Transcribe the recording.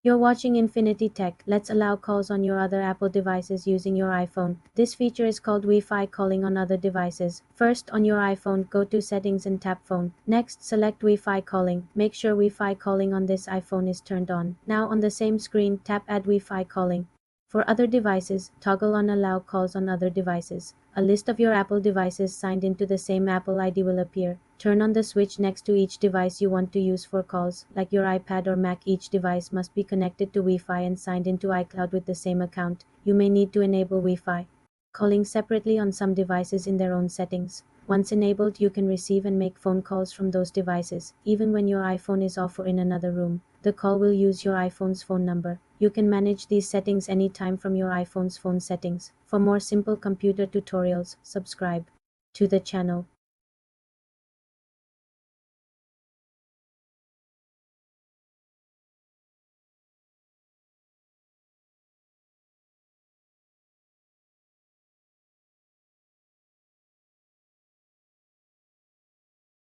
You're watching Infinity Tech. Let's allow calls on your other Apple devices using your iPhone. This feature is called Wi-Fi calling on other devices. First, on your iPhone, go to Settings and tap Phone. Next, select Wi-Fi calling. Make sure Wi-Fi calling on this iPhone is turned on. Now on the same screen, tap Add Wi-Fi calling. For other devices, toggle on Allow calls on other devices. A list of your Apple devices signed into the same Apple ID will appear. Turn on the switch next to each device you want to use for calls, like your iPad or Mac. Each device must be connected to Wi-Fi and signed into iCloud with the same account. You may need to enable Wi-Fi calling separately on some devices in their own settings. Once enabled, you can receive and make phone calls from those devices, even when your iPhone is off or in another room. The call will use your iPhone's phone number. You can manage these settings anytime from your iPhone's phone settings. For more simple computer tutorials, subscribe to the channel.